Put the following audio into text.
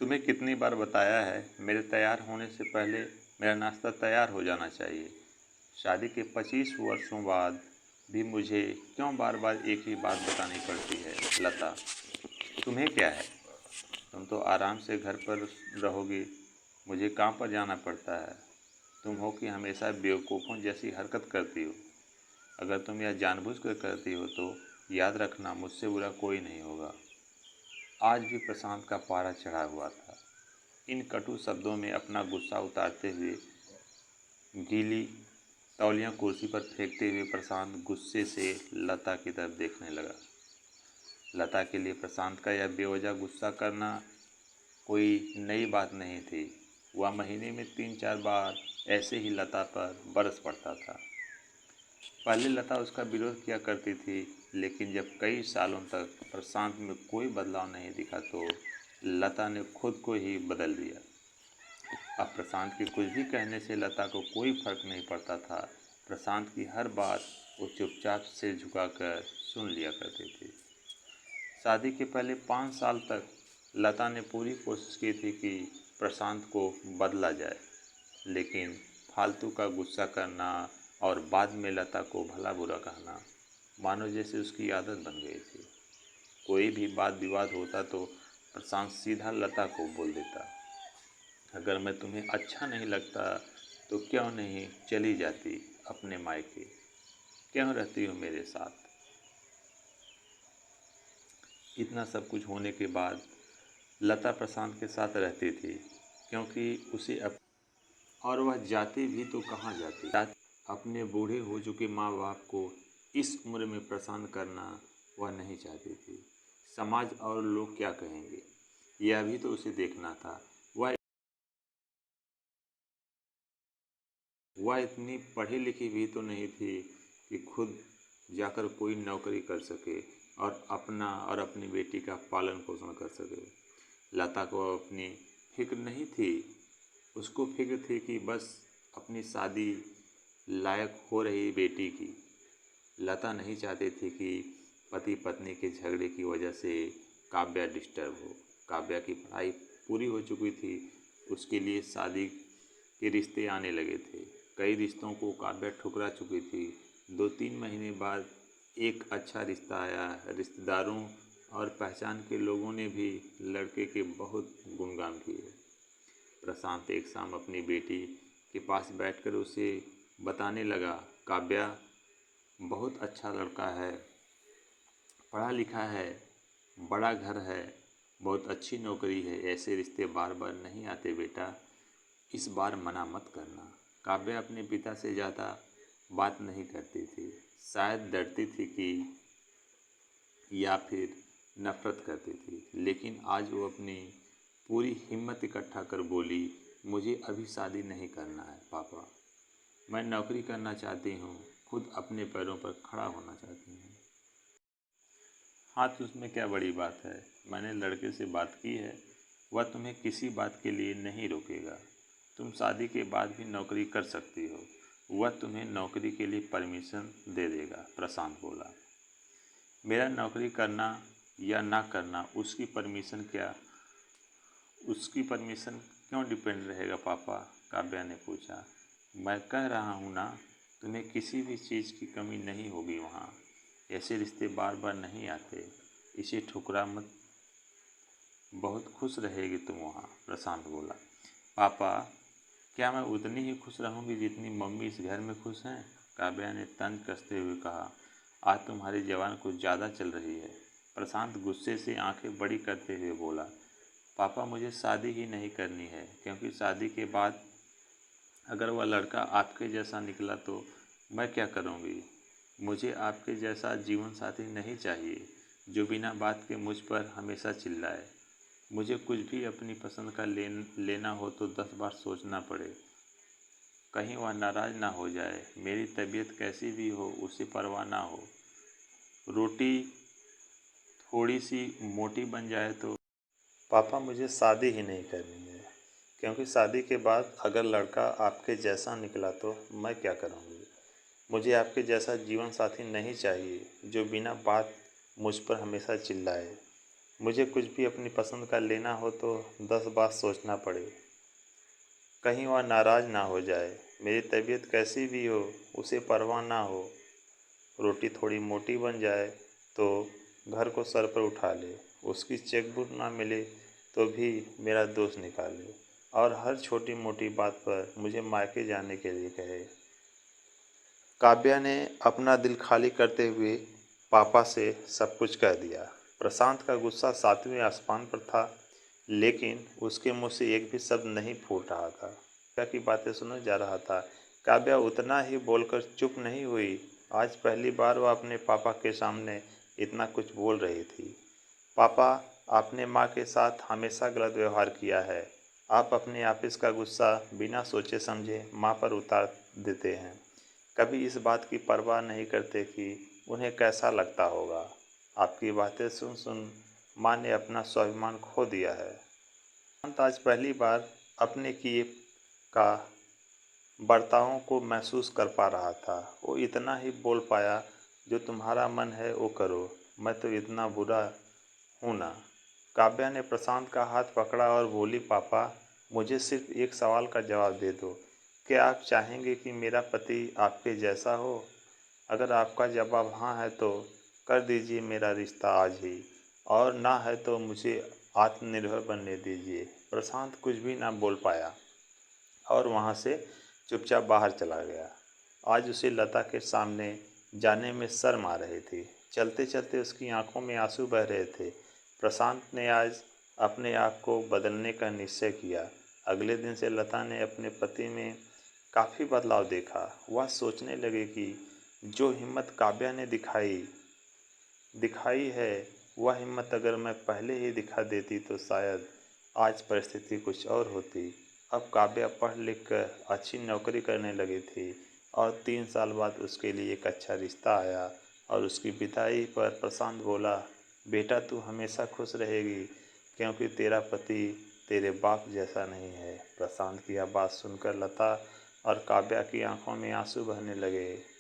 तुम्हें कितनी बार बताया है मेरे तैयार होने से पहले मेरा नाश्ता तैयार हो जाना चाहिए। शादी के 25 वर्षों बाद भी मुझे क्यों बार बार एक ही बात बतानी पड़ती है। लता, तुम्हें क्या है? तुम तो आराम से घर पर रहोगी, मुझे काम पर जाना पड़ता है। तुम हो कि हमेशा बेवकूफ़ों जैसी हरकत करती हो। अगर तुम यह जानबूझकर करती हो तो याद रखना, मुझसे बुरा कोई नहीं होगा। आज भी प्रशांत का पारा चढ़ा हुआ था। इन कटु शब्दों में अपना गुस्सा उतारते हुए गीली तौलियां कुर्सी पर फेंकते हुए प्रशांत गुस्से से लता की तरफ देखने लगा। लता के लिए प्रशांत का यह बेवजह गुस्सा करना कोई नई बात नहीं थी। वह महीने में 3-4 बार ऐसे ही लता पर बरस पड़ता था। पहले लता उसका विरोध किया करती थी, लेकिन जब कई सालों तक प्रशांत में कोई बदलाव नहीं दिखा तो लता ने खुद को ही बदल दिया। अब प्रशांत के कुछ भी कहने से लता को कोई फर्क नहीं पड़ता था। प्रशांत की हर बात वो चुपचाप सिर झुकाकर सुन लिया करती थी। शादी के पहले 5 साल तक लता ने पूरी कोशिश की थी कि प्रशांत को बदला जाए, लेकिन फालतू का गुस्सा करना और बाद में लता को भला बुरा कहना मानो जैसे उसकी आदत बन गई थी। कोई भी वाद विवाद होता तो प्रशांत सीधा लता को बोल देता, अगर मैं तुम्हें अच्छा नहीं लगता तो क्यों नहीं चली जाती अपने मायके, क्यों रहती हो मेरे साथ। इतना सब कुछ होने के बाद लता प्रशांत के साथ रहती थी, क्योंकि उसे और वह जाती भी तो कहाँ जाती। अपने बूढ़े हो चुके माँ बाप को इस उम्र में परेशान करना वह नहीं चाहती थी। समाज और लोग क्या कहेंगे, यह भी तो उसे देखना था। वह इतनी पढ़ी लिखी भी तो नहीं थी कि खुद जाकर कोई नौकरी कर सके और अपना और अपनी बेटी का पालन पोषण कर सके। लता को अपनी फिक्र नहीं थी, उसको फिक्र थी कि बस अपनी शादी लायक हो रही बेटी की। लता नहीं चाहती थी कि पति पत्नी के झगड़े की वजह से काव्या डिस्टर्ब हो। काव्या की पढ़ाई पूरी हो चुकी थी, उसके लिए शादी के रिश्ते आने लगे थे। कई रिश्तों को काव्या ठुकरा चुकी थी। 2-3 महीने बाद एक अच्छा रिश्ता आया। रिश्तेदारों और पहचान के लोगों ने भी लड़के के बहुत गुणगान किए। प्रशांत एक शाम अपनी बेटी के पास बैठकर उसे बताने लगा, काव्या बहुत अच्छा लड़का है, पढ़ा लिखा है, बड़ा घर है, बहुत अच्छी नौकरी है। ऐसे रिश्ते बार बार नहीं आते बेटा, इस बार मना मत करना। काव्या अपने पिता से ज़्यादा बात नहीं करती थी। शायद डरती थी कि या फिर नफरत करती थी, लेकिन आज वो अपनी पूरी हिम्मत इकट्ठा कर बोली, मुझे अभी शादी नहीं करना है पापा, मैं नौकरी करना चाहती हूँ, खुद अपने पैरों पर खड़ा होना चाहती हूँ। हाँ तो उसमें क्या बड़ी बात है, मैंने लड़के से बात की है, वह तुम्हें किसी बात के लिए नहीं रोकेगा। तुम शादी के बाद भी नौकरी कर सकती हो, वह तुम्हें नौकरी के लिए परमिशन दे देगा। प्रशांत बोला, मेरा नौकरी करना या ना करना उसकी परमिशन क्यों डिपेंड रहेगा पापा, काव्या ने पूछा। मैं कह रहा हूँ ना, तुम्हें किसी भी चीज़ की कमी नहीं होगी वहाँ। ऐसे रिश्ते बार बार नहीं आते, इसे ठुकरा मत, बहुत खुश रहेगी तुम वहाँ। प्रशांत बोला, पापा क्या मैं उतनी ही खुश रहूँगी जितनी मम्मी इस घर में खुश हैं? काव्या ने तंज कसते हुए कहा, आज तुम्हारी जबान कुछ ज़्यादा चल रही है। प्रशांत गुस्से से आंखें बड़ी करते हुए बोला, पापा मुझे शादी ही नहीं करनी है, क्योंकि शादी के बाद अगर वह लड़का आपके जैसा निकला तो मैं क्या करूँगी। मुझे आपके जैसा जीवन साथी नहीं चाहिए जो बिना बात के मुझ पर हमेशा चिल्लाए। मुझे कुछ भी अपनी पसंद का लेना हो तो 10 बार सोचना पड़े, कहीं वह नाराज़ ना हो जाए। मेरी तबीयत कैसी भी हो उसे परवाह ना हो, रोटी थोड़ी सी मोटी बन जाए तो पापा मुझे शादी ही नहीं करनी है, क्योंकि शादी के बाद अगर लड़का आपके जैसा निकला तो मैं क्या करूँगी। मुझे आपके जैसा जीवन साथी नहीं चाहिए जो बिना बात मुझ पर हमेशा चिल्लाए। मुझे कुछ भी अपनी पसंद का लेना हो तो 10 बार सोचना पड़े, कहीं वह नाराज़ ना हो जाए। मेरी तबीयत कैसी भी हो उसे परवाह ना हो। रोटी थोड़ी मोटी बन जाए तो घर को सर पर उठा ले, उसकी चेकबुक ना मिले तो भी मेरा दोस्त निकाले, और हर छोटी मोटी बात पर मुझे मायके जाने के लिए कहे। काव्या ने अपना दिल खाली करते हुए पापा से सब कुछ कह दिया। प्रशांत का गुस्सा सातवें आसमान पर था, लेकिन उसके मुंह से एक भी शब्द नहीं फूट रहा था। काव्या की बातें सुना जा रहा था। काव्या उतना ही बोलकर चुप नहीं हुई। आज पहली बार वह अपने पापा के सामने इतना कुछ बोल रही थी। पापा, आपने माँ के साथ हमेशा गलत व्यवहार किया है। आप अपने ऑफिस का गुस्सा बिना सोचे समझे माँ पर उतार देते हैं। कभी इस बात की परवाह नहीं करते कि उन्हें कैसा लगता होगा। आपकी बातें सुन सुन माँ ने अपना स्वाभिमान खो दिया है। शांत आज पहली बार अपने किए का बर्तावों को महसूस कर पा रहा था। वो इतना ही बोल पाया, जो तुम्हारा मन है वो करो, मैं तो इतना बुरा हूँ ना। काव्या ने प्रशांत का हाथ पकड़ा और बोली, पापा, मुझे सिर्फ एक सवाल का जवाब दे दो। क्या आप चाहेंगे कि मेरा पति आपके जैसा हो? अगर आपका जवाब हाँ है तो कर दीजिए मेरा रिश्ता आज ही, और ना है तो मुझे आत्मनिर्भर बनने दीजिए। प्रशांत कुछ भी ना बोल पाया और वहाँ से चुपचाप बाहर चला गया। आज उसे लता के सामने जाने में शर्म आ रही थी। चलते चलते उसकी आंखों में आंसू बह रहे थे। प्रशांत ने आज अपने आप को बदलने का निश्चय किया। अगले दिन से लता ने अपने पति में काफ़ी बदलाव देखा। वह सोचने लगे कि जो हिम्मत काव्या ने दिखाई दिखाई है, वह हिम्मत अगर मैं पहले ही दिखा देती तो शायद आज परिस्थिति कुछ और होती। अब काव्या पढ़ लिख कर अच्छी नौकरी करने लगी थी और 3 साल बाद उसके लिए एक अच्छा रिश्ता आया। और उसकी विदाई पर प्रशांत बोला, बेटा तू हमेशा खुश रहेगी, क्योंकि तेरा पति तेरे बाप जैसा नहीं है। प्रशांत की यह बात सुनकर लता और काव्या की आंखों में आंसू बहने लगे।